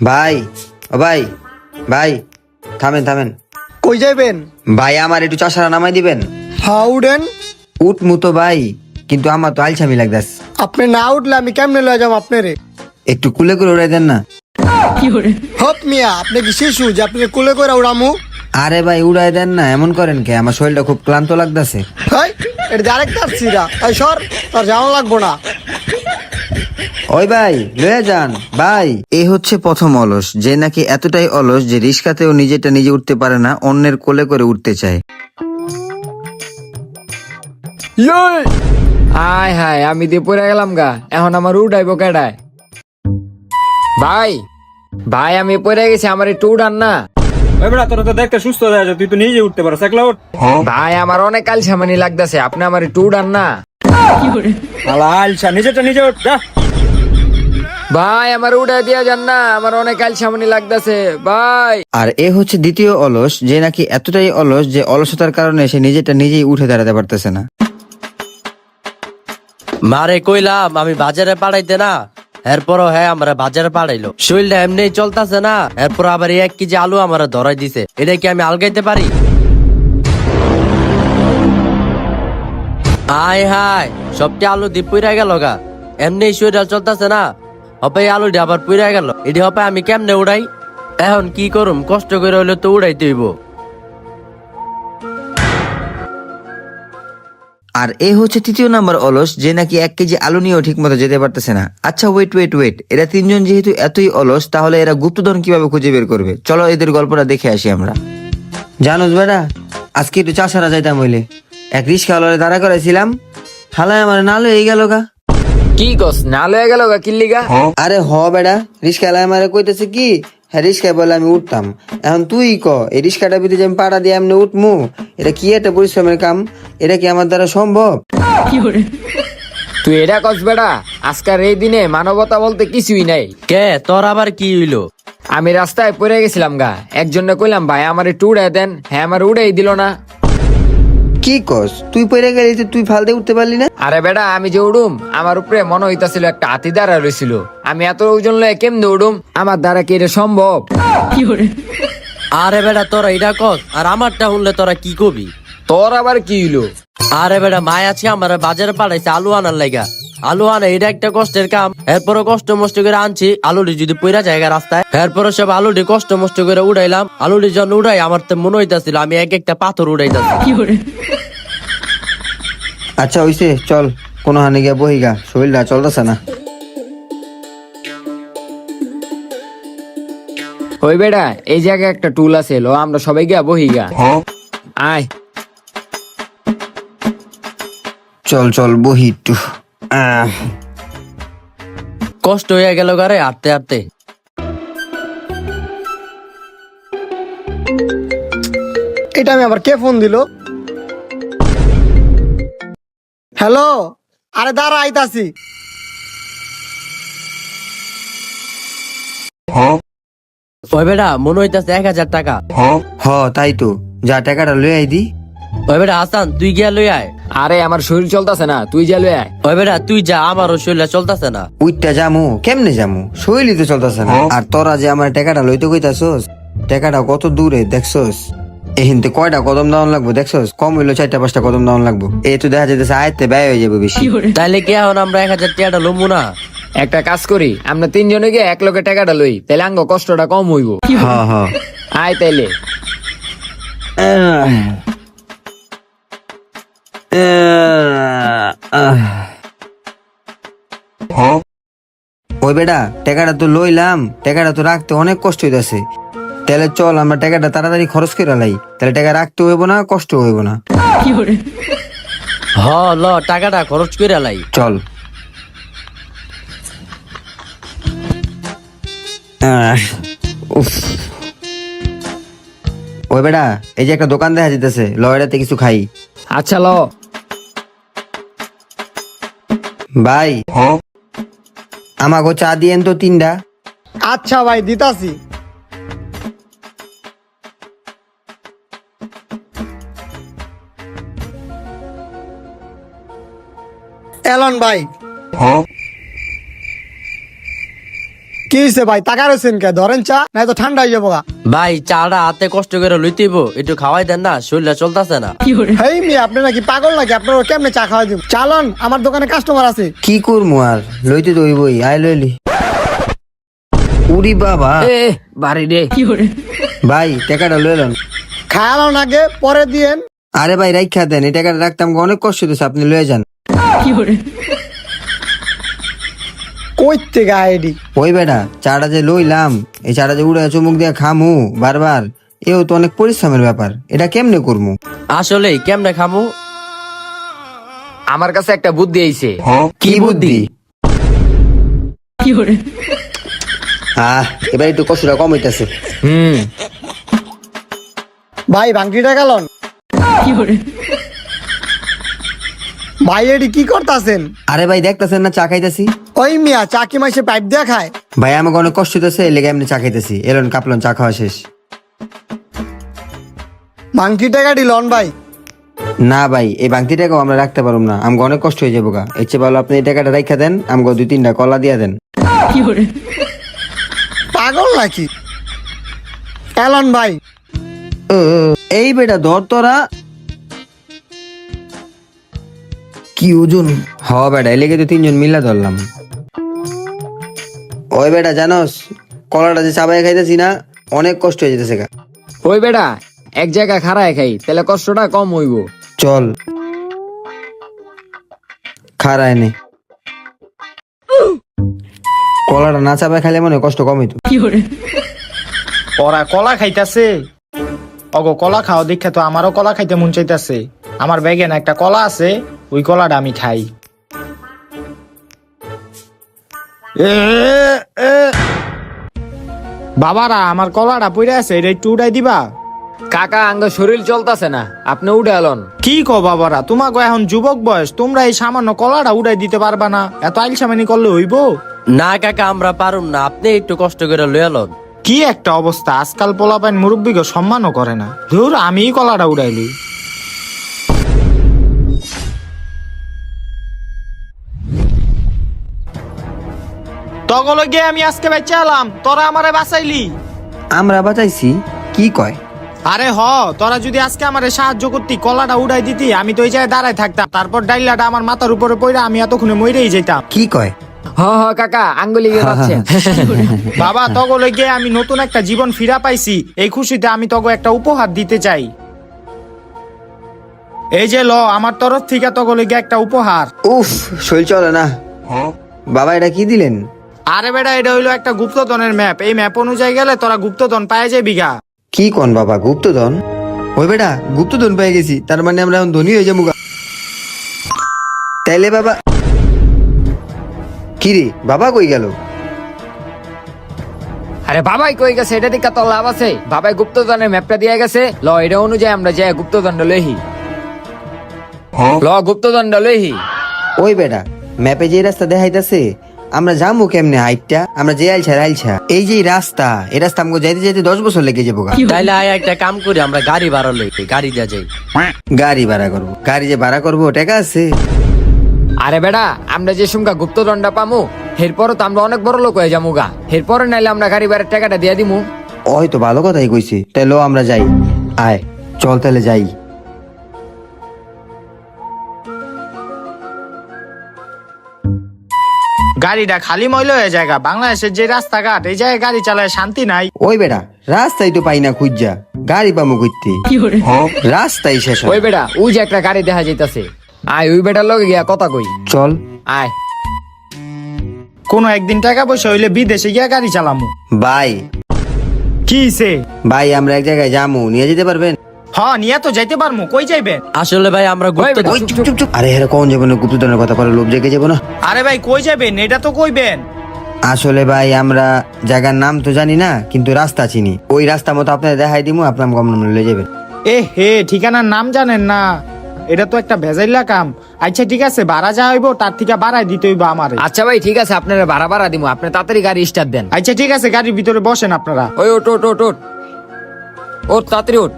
ভাই, ও ভাই, ভাই, থামেন থামেন। কই যাইবেন? ভাই আমার একটু চাষারা নামাই দিবেন। হ্যাঁ উঠেন। উঠমু তো ভাই, কিন্তু আমার তো আলছামি লাগতাস। আপনি না উঠলে আমি কেমনে লয়ে যাবো আপনারে? একটু কুলে করে উড়াই দেন না। হপ মিয়া, আপনি কি শিশু যে আপনি কুলে করে উড়ামু? আরে ভাই উড়াই দেন না, এমন করেন কে? আমার শরীরটা খুব ক্লান্ত লাগতাছে। হাই, এটা আরেক তার সিরা। এই সর, তার যাওয়া লাগবো না। ওই ভাই লয়ে যান ভাই। এই হচ্ছে প্রথম অলস, যে নাকি এতটাই অলস যে রিস্কাতেও নিজেটা নিজে উঠতে পারে না, অন্যের কোলে করে উঠতে চায়। হায় হায়, আমি দিয়ে পড়ে গেলাম গা। এখন আমার উঠাইবো কেডায়? ভাই ভাই আমি পড়ে গেছি, আমার একটু উঠান না। ওই বেটা, তোরা তো দেখতে সুস্থ হয়ে যায়, তুই তো নিজে উঠতে পারো, একলা উঠ। ভাই আমার অনেক আলসামানি লাগতেছে, আপনি আমার একটু উঠান না। আলা আলসা, নিজেটা নিজে উঠ যা। ভাই আমার উঠাই দিয়া যান না, আমার অনেক আলসামানি লাগতেছে ভাই। আর এ হচ্ছে দ্বিতীয় অলস, যে নাকি এতটাই অলস যে অলসতার কারণে সে নিজেটা নিজেই উঠে দাঁড়াতে পারতেছে না। মারে কইলাম আমি বাজারে পাঠাইতে না, এরপরও হ্যাঁ আমরা বাজারে পাঠাইলো। শরীরটা এমনি চলতেছে না, এরপর আবার 1 কেজি আলু আমার ধরাই দিছে। এটা কি আমি আলগাইতে পারি? আয় হায়, সবটি আলু দিয়ে পুইরা গেল গা। এমনি শরীরটা চলতেছে না, হপে আলু দিয়ে আবার পুইরা গেল। এটি হপে আমি কেমনে উড়াই? এখন কি করুম, কষ্ট করে হইলে তো উড়াইতে হইব। আর এ হচ্ছে তৃতীয় নাম্বার অলস, যে নাকি 1 কেজি আলু নিয়েও ঠিক মতো যেতে পারতেছে না। আচ্ছা ওয়েট ওয়েট ওয়েট, এরা তিনজন যেহেতু এতই অলস, তাহলে এরা গুপ্তধন কিভাবে খুঁজে বের করবে? চলো এদের গল্পটা দেখে আসি আমরা। জানোস বেটা, আজকে একটু চাষারা যাইতাম হইলে এক রিস্কাওয়ালারে দাঁড়া করাইছিলাম, হালায় আমার নালো এই গেল গা। কি কস, না লয়ে গেল গা কিল্লিগা? আরে হ বেটা, রিস্কাওয়ালা আমারে কইতেছে কি, হ্যাঁ রিস্কায় বলে আমি উঠতাম। এখন তুই ক, এই রিস্কাটা ভিতরে যে আমি পাড়া দিয়ে এমনি উঠমু, এটা কি একটা পরিশ্রমের কাম? এটা কি আমার দ্বারা সম্ভব? তুই এটা কস বেটা, আজকার এই দিনে মানবতা বলতে কিছুই নাই। কে তোর আবার কি হইলো? আমি রাস্তায় পড়ে গেছিলাম গা, একজনে কইলাম ভাই আমার একটু উড়াই দেন, হ্যাঁ আমার উড়াই দিল না। কি কস, তুই পড়ে গেলি তো তুই ফালতে উঠতে পারলি না? আরে বেটা আমি যে উড়ুম, আমার উপরে মনে হইতাছিল একটা হাতি দ্বারা রয়েছিল। আমি এত ওজন লয়ে কেমনে উড়ুম? আমার দ্বারা কি এটা সম্ভব? আরে বেটা তোরা এটা কস, আর আমারটা শুনলে তোরা কি কবি? তোর আবার কি হইলো? আরে বেটা মায় আছে আমার বাজারে পাঠাইছে আলু আনার লাগা। আলু আনা এটা একটা কষ্টের কাম। এরপরে কষ্ট মষ্ট করে আনছি, আলুটি যদি পইরা জায়গা রাস্তায়, এরপরে সব আলুটি কষ্ট মষ্ট করে উড়াইলাম। আলুটি যখন উড়াই আমার তো মনে হইতাছিল আমি এক একটা পাথর উড়াইতাছি। আচ্ছা হইছে, চল কোনো হানি গিয়া বহিগা, শরীরটা চলতেছে না। ওই বেটা এই জায়গায় একটা টুল আছে, লো আমরা সবাই গিয়া বহি গা। আয় চল চল বহি একটু। কষ্ট হয়ে গেল গারে হাঁটতে হাঁটতে। এটা আমি আবার কে ফোন দিল? হ্যালো, আরে দাঁড়া আইতাছি। ওই বেটা মনে হইতাছে 1000 টাকা। হ তাই তো, যা টাকাটা লই আই দি। ওই বেটা হাসান তুই গিয়া লই আয়। আরে আমার শরীর চলতেছে না, তুই যা লয়ে আয়। ওই বেটা তুই যা, আমারও শরীরটা চলতেছে না। উইটটা জামু কেমনে জামু, শরীরই তো চলতেছে না। আর তোরা যে আমার টাকাটা লইতে কইতাছস, টাকাটা কত দূরে দেখছস? এহিনতে কয়টা কদম দাওয়ান লাগবো দেখছস? কম হইলো 4-5টা কদম দাওয়ান লাগবো। এই তো দেখা যাইতেছে আয়ত্তে ব্যয় হয়ে যাবে বেশি। তাইলে কি এখন আমরা 1000 টাকাটা লমু না? একটা কাজ করি, আমরা তিনজনে গিয়ে 1 লক্ষে টাকাটা লই, তাহলে আঙ্গ কষ্টটা কম হইব। হ্যাঁ হ্যাঁ। আয় তাইলে। ওই বেটা টাকাটা তো লইলাম, টাকাটা তো রাখতে অনেক কষ্ট হইতাছে। তাহলে চল আমরা টাকাটা তাড়াতাড়ি খরচ করে লাই, তাহলে টাকা রাখতে হইব না, কষ্ট হইব না। হ ল টাকাটা খরচ করে লাই। চল। উফ। ওই বেটা এই যে একটা দোকান দেখা যেতেছে, লয়টাতে কিছু খাই। আচ্ছা ল। ভাই আমাকে চা দিয়েন তো 3টা। আচ্ছা ভাই দিতাছি। এলন ভাই। কি হয়েছে ভাই টাকা রয়েছেন কে ধরেন চা নাই তো ঠান্ডা হয়ে যাবো গা। ভাই চাটা হাতে কষ্ট করে লইতেইব, একটু খাওয়াই দেন না, শরীরটা চলতেছে না। হেই মিয়া আপনি নাকি পাগল নাকি আপনার কেমনে চা খাওয়া দিব? চালন আমার দোকানে কাস্টমার আছে। কি করবো আর, লইতে তো হইবই, আয় লইলি। উরি বাবা, এ বাড়ি রে ভাই টাকাটা লইলেন। খায়ালন আগে পরে দিয়েন। আরে ভাই রাইখা দেন, এই টাকাটা রাখতাম অনেক কষ্ট হইতেছে, আপনি লয়ে যান। কইতে গায়েডি ওই বেটা, চাটা যে লইলাম, এই চাটা যে উড়ে চুমুক দিয়ে খামু বারবার, এও তো অনেক পরিশ্রমের ব্যাপার, এটা কেমনে করবো? আসলে কেমনে খামু? আমার কাছে একটা বুদ্ধি আইছে। কি বুদ্ধি? এবার একটু কষ্টটা কম হইতেছে। ভাই ভাঙটিটা গেলন। ভাই এডি কি করতাছেন? আরে ভাই দেখতেছেন না চা খাইতেছি। ওই মিয়া চা কি মাসে পাইপ দিয়ে খায়? ভাই আমাকে অনেক কষ্ট হইতেছে, এই লেগে এমনি চা খাইতেছি। এলন কাপলন, চা খাওয়া শেষ। ভাঙটি টাকা দিলন ভাই। না ভাই, এই বাংতি টাকাও আমরা রাখতে পারবো না, আমাকে অনেক কষ্ট হয়ে যাবো গা। এর চেয়ে ভালো আপনি এই টাকাটা রাখা দেন, আমাকে 2-3টা কলা দিয়া দেন। পাগল নাকি? এলন ভাই এই বেটা ধর তোরা। কি ওজন? হ বেটা, এই লেগে তো 3জন মিলা ধরলাম। ওই বেটা জানোস, কলাটা যে চাবাই খাইতেছি না, অনেক কষ্ট হয়ে যেতেছে গা। ওই বেটা এক জায়গায় খাড়ায় খাই, তাহলে কষ্টটা কম হইব। চল খারায় নে, কলাটা না চাবাই খাইলে মনে হয় কষ্ট কম হইতো। ওরা কলা খাইতাছে, অগো কলা খাও দেখে তো আমারও কলা খাইতে মন চাইতাছে। আমার ব্যাগে না একটা কলা আছে, ওই কলাটা আমি খাই। বাবারা আমার কলাটা পড়ে আছে, এটা একটু উড়াই দিবা। কাকা আঙ্গ শরীর চলতেছে না, আপনি উঠে এলন। কি কো বাবারা, তোমাকে এখন যুবক বয়স, তোমরা এই সামান্য কলাটা উড়াই দিতে পারবা না? এত আইলসামানি করলে হইব? না কাকা আমরা পারুম না, আপনি একটু কষ্ট করে লয়ে লন। কি একটা অবস্থা, আজকাল পোলাপাইন মুরব্বীকে সম্মানও করে না। ধুর, আমিই কলাটা উড়াইলি। তগলে গিয়ে আমি আজকে বেঁচে এলাম, তোরা আমারে বাঁচাইলি। আমরা বাঁচাইছি? কি কয়? আরে হ, তোরা যদি আজকে আমারে সাহায্য করতি, কলাটা উড়াই দিতি, আমি তো ওই জায়গায় দাঁড়ায় থাকতাম। তারপর ডাইলাটা আমার মাথার উপরে পড়ে আমি এতক্ষণে মরেই যেতাম। কি কয়? হ হ কাকা আঙ্গুলি গিয়ে যাচ্ছে। বাবা তগলে গিয়ে আমি নতুন একটা জীবন ফিরা পাইছি, এই খুশিতে আমি তগো একটা উপহার দিতে চাই। এই যে ল, আমার তরফ থেকে তগলে গিয়ে একটা উপহার। উফ, শরীর চলে না। বাবা এটা কি দিলেন? আরে বেটা, এটা হইলো একটা গুপ্তধনের ম্যাপ। এই ম্যাপ অনুযায়ী গেলে তোরা গুপ্তধন পায় যায় বিঘা। কি কোন বাবা, গুপ্তধন? ওই বেটা গুপ্তধন পেয়ে গেছি, তার মানে আমরা এখন ধনী হয়ে যাবো গা। তাইলে বাবা কি রে, বাবা কই গেল? আরে বাবাই কই গেছে, এটা দিকে তো লাভ আছে। বাবাই গুপ্তধনের ম্যাপটা দিয়ে গেছে, ল এটা অনুযায়ী আমরা যাই গুপ্তধনটা লইহি। ল গুপ্তধনটা লইহি। ওই বেটা, ম্যাপে যে রাস্তা দেখাইতেছে, আমরা যাবো কেমনে? হাইটটা আমরা যে আইলছা, এই যে রাস্তা, এই রাস্তা আমাকে যাইতে যাইতে 10 বছর লেগে যাবো গা। তাইলে আয় একটা কাম করি, আমরা গাড়ি ভাড়া লই, গাড়ি দিয়ে যাই। গাড়ি ভাড়া করবো? গাড়ি যে ভাড়া করবো টাকা আছে? আরে বেটা, আমরা যে সুমকা গুপ্তধনটা পামু, এরপরও তো আমরা অনেক বড় লোক হয়ে যাবো গা। এরপরে নাইলে আমরা গাড়ি ভাড়ার টাকাটা দিয়ে দিমু। ওই তো ভালো কথাই কইছি, তাইলে আমরা যাই। আয় চল তাহলে যাই। গাড়িটা খালি ময়লা হয়ে যায়। বাংলাদেশের যে রাস্তাঘাট, এই জায়গায় গাড়ি চালায় শান্তি নাই। ওই বেটা, রাস্তাই তো পাই না খুঁজা, গাড়ি পামু কইতে? রাস্তাই শেষ ওই হয়। বেটা, ওই যে একটা গাড়ি দেখা যাইতাছে, আয় ওই বেটার লগে গিয়া কথা কই। চল আয়। কোনো একদিন টাকা পয়সা হইলে বিদেশে গিয়া গাড়ি চালামু। ভাই, কি হইছে? ভাই আমরা এক জায়গায় যামু, নিয়ে যেতে পারবেন? হ, নিয়ে তো যাইতে পারমু। কই যাইবেন? আসলে ভাই আমরা ওই বেটা, গুপ্ত চুপ, চুপ, চুপ। আরে হ্যাঁ, কোন যাবো না, গুপ্তধনের কথা পরে লোভ জেগে যাবো না। আরে ভাই কই যাবেন এটা তো কইবেন। আসলে ভাই আমরা জায়গার নাম তো জানি না, কিন্তু রাস্তা চিনি। ওই রাস্তা মতো আপনাদের দেখাই দিমু, আপনার কম লয়ে যাবেন। এ হে, ঠিকানার নাম জানেন না? এটা তো একটা ভেজাইলা কাম। আচ্ছা ঠিক আছে, ভাড়া যা হইব তার থেকে বাড়াই দিতে হইব আমারে। আচ্ছা ভাই ঠিক আছে, আপনারা ভাড়া ভাড়া দিমু, আপনি তাড়াতাড়ি গাড়ি স্টার্ট দেন। আচ্ছা ঠিক আছে, গাড়ির ভিতরে বসেন আপনারা। ওই ওট ওট ওট ওট ওট তাড়াতাড়ি ওট।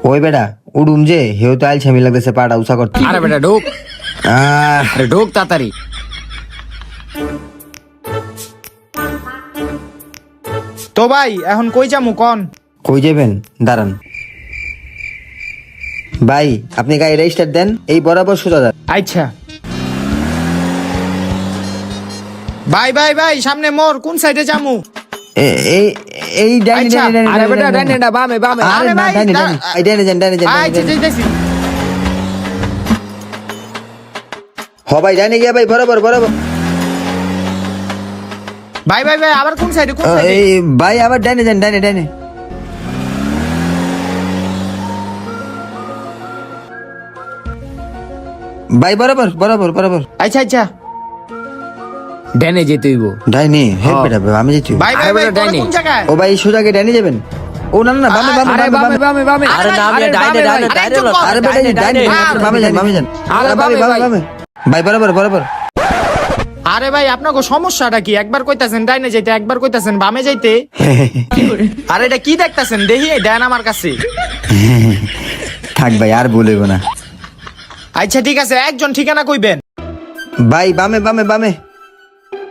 ওই বেটা উড়ুম যে, হেউ তো আইলছামি লাগতেছে, পাটা উঁচা করতে। আরে বেটা ঢোক, আহ, আরে ঢোক তাড়াতাড়ি। তো ভাই এখন কই যামু কোন? কই যাবেন দাঁড়ান ভাই, আপনি গাড়ি রেজিস্টার দেন, এই বরাবর সোজা যান। আচ্ছা ভাই ভাই ভাই সামনে মোর, কোন সাইডে যামু? এই ডাইনি আচ্ছা, ডাইনি আরে বেটা ডাইনি ডানে না বামে বামে আরে আরে না ভাই, ডাইনি ডাইনি এই ডাইনি যান ডাইনি যান আচ্ছা যাইতেছি। হ ভাই ডাইনি গিয়া ভাই বরাবর বরাবর ভাই ভাই ভাই আবার কোন সাইডে কোন সাইডে? এই ভাই আবার ডাইনি যান ডাইনি ডাইনি ভাই বরাবর বরাবর বরাবর আচ্ছা আচ্ছা ডানে যেতে হইব। ডাইনি হ্যাঁ বেটা আমি যাচ্ছি ভাই ভাই আরে ভাই বেটা, তোরা ডাইনি। কোন জায়গায়? ও ভাই সোজা গিয়ে ডাইনি যাবেন। ও না না বামে বামে আরে বামে বামে বামে বামে আরে না আমি আরে ডাইনে বামে ডাইনে ভাই। ডাইনে চুপ কর। আরে বেটা ডাইনি বামে যান বামে যান আরে বামে ভাই। ভাই বরাবর বরাবর আরে ভাই আপনাকে সমস্যাটা কি? একবার কইতাছেন ডাইনে যাইতে, একবার কইতাছেন বামে যাইতে। আরে এটা কি দেখতাছেন? দেখি দেন আমার কাছে। থাক ভাই আর বলবো না আচ্ছা ঠিক আছে, একজন ঠিকানা কইবেন। ভাই বামে বামে বামে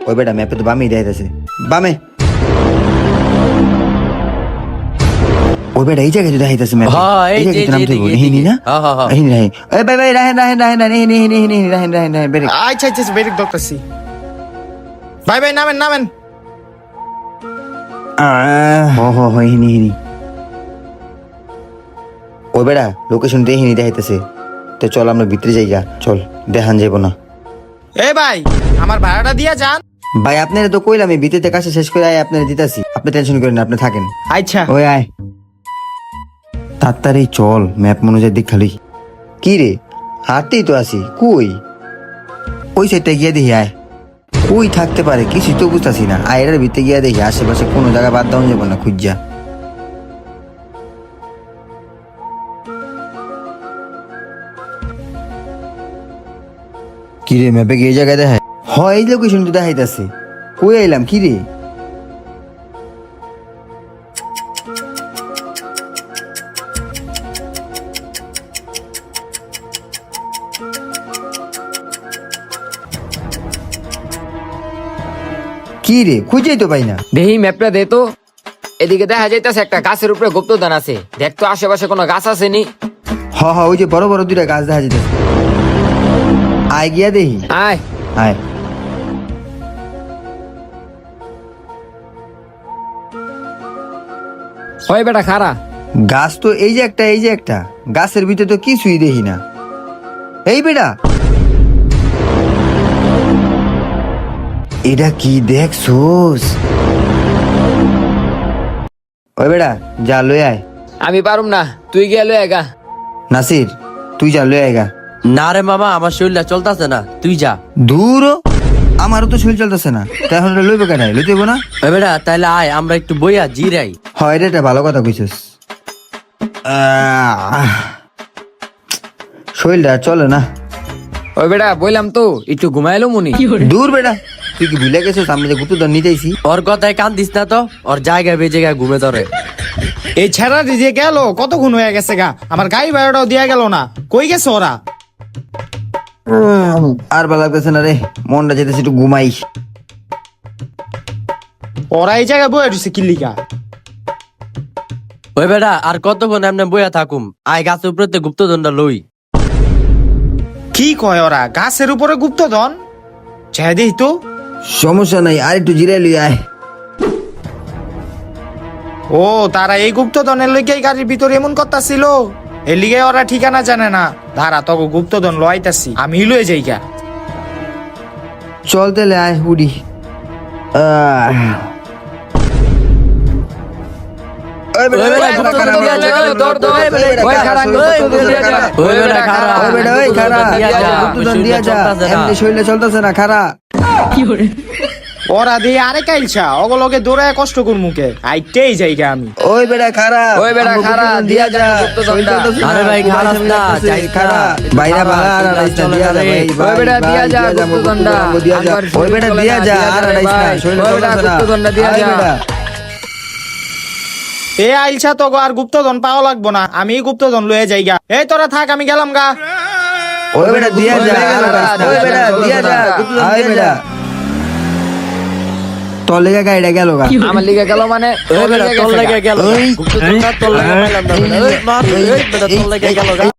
ওই বেটা ম্যাপে তো বামেই দেখাইতেছে বামে ওই বেটা এই জায়গায় তো দেখাইতেছে ম্যাপে হ্যাঁ, এই এই জায়গায় তো যে, নাম এদিকে, তো হিনি না হ্যাঁ, হ্যাঁ, হ্যাঁ। হিনি রাহি এই ভাই ভাই রাহেন রাহেন রাহেন রাহেন হিনি হিনি হিনি হিনি রাহেন রাহেন রাহেন বেরে আচ্ছা আচ্ছা বেরিক দেখতাছি। ভাই ভাই নামেন নামেন। হো হো হো হিনি হিনি ওই বেটা লোকেশন দিয়ে হিনি দেখাইতেছে তো চল আমরা ভিতরে যাই গা চল দেখান যাবো না এ ভাই আমার ভাড়াটা দিয়া যান। ভাই আপনারা তো কইলাম আমি ভিতরে কাছে শেষ করে আয় আপনারা দিতাছি আপনি টেনশন করেন না আপনি থাকেন আচ্ছা ওই আয় তাড়াতাড়ি চল ম্যাপ অনুযায়ী দেখ খালি কি রে হাঁটতেই তো আসি কই ওই সাইডটা গিয়ে দেখি আয় কই থাকতে পারে কিছুই তো বুঝতেছি না আয়ের ভিতরে গিয়ে দেখি আশেপাশে কোনো জায়গা বাদ দাও যাবো না খুঁজা কি রে ম্যাপে গিয়ে জায়গায় দেখায় হয় এই লোকেশন তো দেখাইতেছে কই আইলাম কি রে কি রে খুঁজেই তো পাই না দেহি ম্যাপটা দে তো। এদিকে দেখা যাইতাছে একটা গাছের উপরে গুপ্তধন আছে, দেখ তো আশেপাশে কোনো গাছ আছে নি। হ হ ওই যে বড় বড় দুইটা গাছ দেখা যেতেছে আয় গিয়া দেখি আয় আয় হয় বেটা খারা। গাছ তো এই যে একটা এই যে একটা গাছের ভিতরে তো কিছুই দেখি না এই বেটা এটা কি দেখছোস ওই বেটা যা লই আয় আমি পারুম না, তুই গিয়ে লয়ে গা। নাসির তুই যা লই আয় গা না রে মামা আমার শরীরটা চলতেছে না, তুই যা। দূর আমারও তো শরীর চলতেছে না তাই এখন এটা লইবে কেন লইতে হইবো না ওই বেটা তাইলে আয় আমরা একটু বইয়া জিরাই। হয় এটা একটা ভালো কথা কইছিস শরীরটা চলে না ওই বেটা বললাম তো একটু ঘুমাইলো মুনি। দূর বেটা তুই কি ভুলে গেছিস আমি যে গুতুদন নিতেইছি ওর কথায় কান দিস না তো, ওর জায়গায় বে জায়গায় ঘুমে ধরে। এই ছেড়া দিয়ে গেল কতক্ষণ হয়ে গেছে গা, আমার গাড়ি ভাড়াটাও দিয়া গেল না। কই গেছে ওরা? আর ভালো লাগতেছে না রে মনটা যেতেছে একটু ঘুমাই ওরা এই জায়গায় বয়ে রয়েছে কিল্লিকা। ওই বেটা আর কতক্ষণ এমনি বইয়া থাকুম, আয় গাছের উপরে গুপ্তধনটা লই। কি কয় ওরা? গাছের উপরে গুপ্তধন? চাই দিই তো। সমস্যা নাই আর একটু জিরাই লই আয় ও তারা এই গুপ্তধনের লইগে গাড়ির ভিতরে এমন করতাছিল, এর লিগে ওরা ঠিকানা জানে না। ধারা তখন গুপ্তধন লইতাছি, আমি লয়ে যাইগা। চল তাহলে আয় উড়ি ওই বেটা, ওই বেটা, ওই গুপ্তধন খারা, দিয়া যা, দৌড়, দৌড়, ওই বেটা, ওই খারা, গুপ্তধন দিয়া যা। ওই বেটা খারা, ওই বেটা, ওই খারা, দিয়া যা, গুপ্তধন দিয়া যা, চলতাছে না। এমনি শরীরে চলতেছে না খারা ওরা দিয়ে আরে কাইলছা অগলগে দৌড়ায় কষ্ট কর মুখে আইতেই যাইগা আমি। ওই বেটা খারা ওই বেটা খারা, দিয়া যা গুপ্তধনটা। আরে ভাই, খারাপ না, যাই খারা না। বাইরা বালা আর আড়াইশটা দিয়া যা ভাই, ওই বেটা ভাই, দিয়া যা দিয়া গুপ্তধনটা। দিয়া যা। আমার ওই বেটা শরীর দিয়া চলে যা না, আর দিয়া যা রে আড়াইশটা ভাই। শরীরে ওই বেটা চলতেছে না। গুপ্তধনটা দিয়া আয় যা। বেটা। এ আইলছা তো আর গুপ্তধন পাওয়া লাগবো না, আমি গুপ্তধন লয়ে যাইগা। এই তোরা থাক, আমি গেলাম গা। ওই বেটা দিয়া যা আর আড়াইশটা। ওই বেটা দিয়া যা গুপ্তধনটা। আয় বেটা তোর লেগে গাড়িটা গেল গা। আমার লিগে গেল মানে ওই বেটা, তোর গেছে লেগে গা। গেল গুপ্তধনটা তোর লেগে পাইলাম না বেটা। ওই মার, ওই বেটা, তোর লেগে গেল গা।